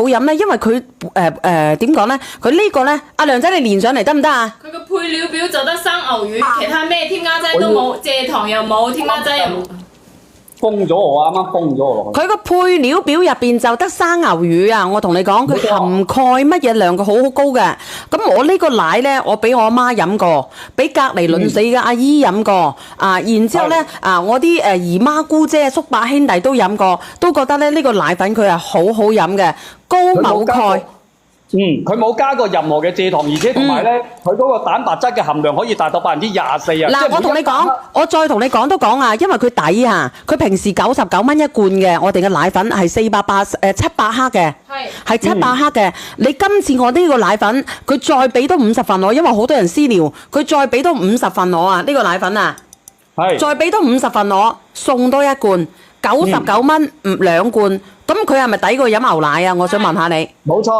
好飲咧？因為佢點講咧？佢呢個咧，阿梁仔你連上嚟得唔得啊？佢個配料表就得生牛魚，其他咩添加劑都冇，蔗糖又冇，添加劑又冇。封咗我，啱啱封咗我落去。佢個配料表入邊就得生牛魚啊！我同你講，佢含鈣乜嘢量佢好高嘅。咁我呢個奶咧，我俾我阿媽飲過，俾隔離鄰舍嘅阿姨飲過，然之後咧我啲姨媽姑姐、叔伯兄弟都飲過，都覺得咧呢個奶粉佢係好好飲嘅，高某鈣。佢冇加過任何嘅蔗糖，而且同埋咧，佢嗰個蛋白質嘅含量可以達到24%啊！嗱，我同你講，我再同你講都講啊，因為佢抵啊，佢平時99蚊一罐嘅，我哋嘅奶粉係700克嘅，係700克嘅。你今次我呢個奶粉，佢再俾多50份我，因為好多人私聊，佢再俾多50份我啊，呢個奶粉啊，再俾多50份我，送多一罐，99蚊2罐，咁佢係咪抵過飲牛奶啊？我想問下你。冇錯。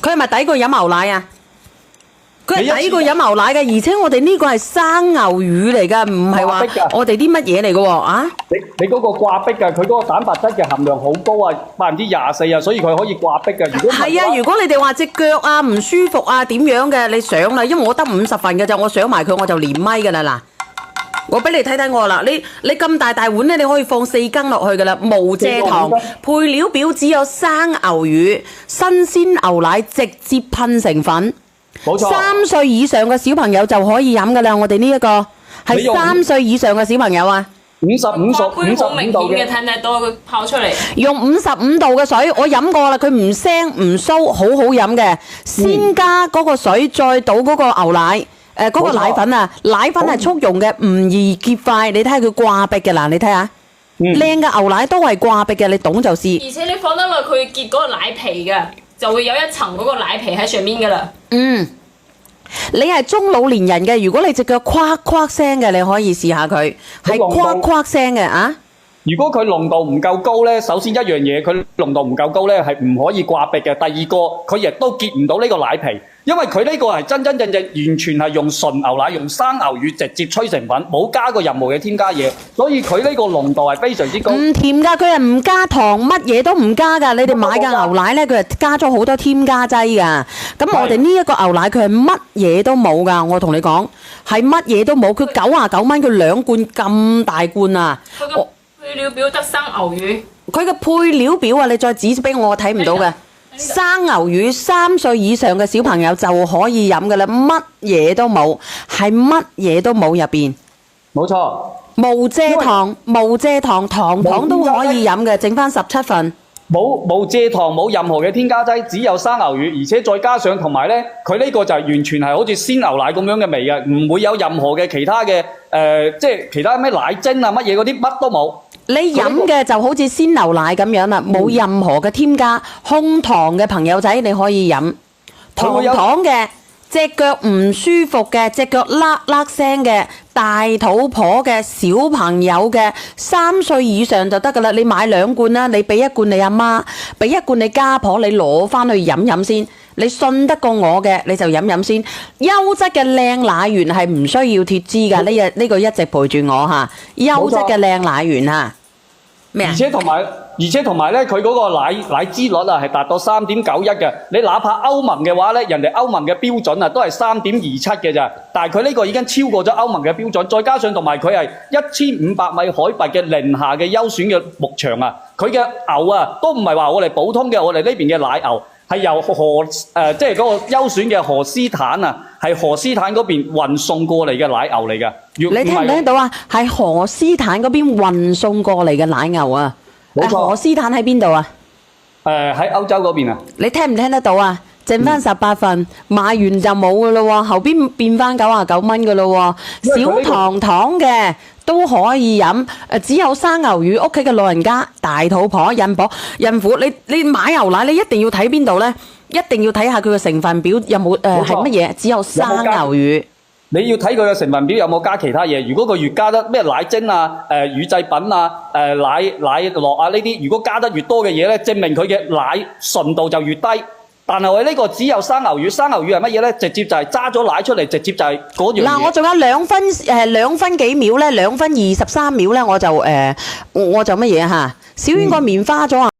佢係咪抵過飲牛奶啊？佢係抵過飲牛奶嘅，而且我哋呢個係生牛魚嚟㗎，唔係話我哋啲乜嘢嚟㗎喎啊！你嗰個掛壁㗎，佢嗰個蛋白質嘅含量好高啊，24%啊，所以佢可以掛壁㗎。係啊，如果你哋話隻腳啊唔舒服啊點樣嘅，你上啦，因為我得50份嘅啫，我上埋佢我就連咪㗎啦嗱。我俾你睇睇我啦，你咁大碗咧，你可以放4羹落去噶啦，無蔗糖，配料表只有生牛魚、新鮮牛奶，直接噴成粉。冇錯。3歲以上嘅小朋友就可以飲噶啦，我哋呢一個係3歲以上嘅小朋友啊。55度嘅，睇唔睇到佢泡出嚟？用55度嘅水，我飲過啦，佢唔腥唔騷，好好飲嘅。先加嗰個水，再倒嗰個牛奶。嗰個奶粉啊，奶粉係速溶嘅，唔易結塊。你睇下佢掛壁嘅嗱，你睇下，靚嘅牛奶都係掛壁嘅，你懂就試。而且你放得耐，佢會結嗰個奶皮嘅，就會有一層嗰個奶皮喺上面噶啦。你係中老年人嘅，如果你隻腳夸夸聲嘅，你可以試下佢，係夸夸聲嘅啊。如果佢濃度唔夠高咧，首先一樣嘢，佢濃度唔夠高咧，係唔可以掛壁嘅。第二個，佢亦都結唔到呢個奶皮，因為佢呢個係真真正正完全係用純牛奶、用生牛乳直接吹成粉，冇加過任何嘅添加嘢，所以佢呢個濃度係非常之高。唔甜㗎，佢係唔加糖，乜嘢都唔加㗎。你哋買嘅牛奶咧，佢係加咗好多添加劑㗎。咁我哋呢一個牛奶，佢係乜嘢都冇㗎。我同你講，係乜嘢都冇。佢99蚊，佢2罐咁大罐啊！配料表得生牛魚，佢嘅配料表啊，你再指俾我睇唔到嘅。生牛魚3歲以上嘅小朋友就可以飲嘅啦，乜嘢都冇，係乜嘢都冇入邊。冇錯，無蔗糖，無蔗糖，糖都可以飲嘅，剩翻17份。冇蔗糖，冇任何嘅添加劑，只有生牛乳，而且再加上同埋咧，佢呢個就係完全係好似鮮牛奶咁樣嘅味嘅，唔會有任何嘅其他嘅即係其他咩奶精啊乜嘢嗰啲乜都冇。你飲嘅就好似鮮牛奶咁樣啦，冇任何嘅添加，控糖嘅朋友仔你可以飲，糖嘅，隻腳唔舒服嘅，隻腳甩聲嘅，大肚婆嘅，小朋友嘅，3歲以上就得噶啦。你買2罐啦，你俾1罐你阿媽，俾1罐你家婆，你攞翻去飲先。你信得過我嘅，你就飲先。優質嘅靚奶源係唔需要脫脂㗎，呢個一直陪住我嚇。優質嘅靚奶源嚇。咩啊？而且同埋咧，佢嗰個奶脂率啊係達到3.91嘅。你哪怕歐盟嘅話咧，人哋歐盟嘅標準啊都係3.27嘅咋。但係佢呢個已經超過咗歐盟嘅標準，再加上同埋佢係1500米海拔嘅寧夏嘅優選嘅牧場啊，佢嘅牛啊都唔係話我哋普通嘅我哋呢邊嘅奶牛。係由即係嗰個優選嘅荷斯坦啊，係荷斯坦嗰邊運送過嚟嘅奶牛嚟㗎。你聽唔聽到啊？係荷斯坦嗰邊運送過嚟嘅奶牛啊！冇錯。荷斯坦喺邊度啊？喺歐洲嗰邊啊。你聽唔聽得到啊？剩翻18份，買完就冇㗎咯喎，後邊變翻99蚊㗎咯喎，少糖嘅。都可以飲，只有生牛乳，屋企嘅老人家、大肚婆、孕婦，你買牛奶，你一定要睇邊度咧？一定要睇下佢嘅成分表有冇係乜嘢？只有生牛乳。你要睇佢嘅成分表有冇加其他嘢。如果佢越加得咩奶精啊、乳製品啊、奶酪啊呢啲，如果加得越多嘅嘢咧，證明佢嘅奶純度就越低。但係我呢個只有生牛乳，生牛乳係乜嘢咧？直接就係揸咗奶出嚟，直接就係嗰樣嘢。嗱，我仲有2分幾秒咧，2分23秒咧，我就乜嘢嚇？小丸個棉花咗啊！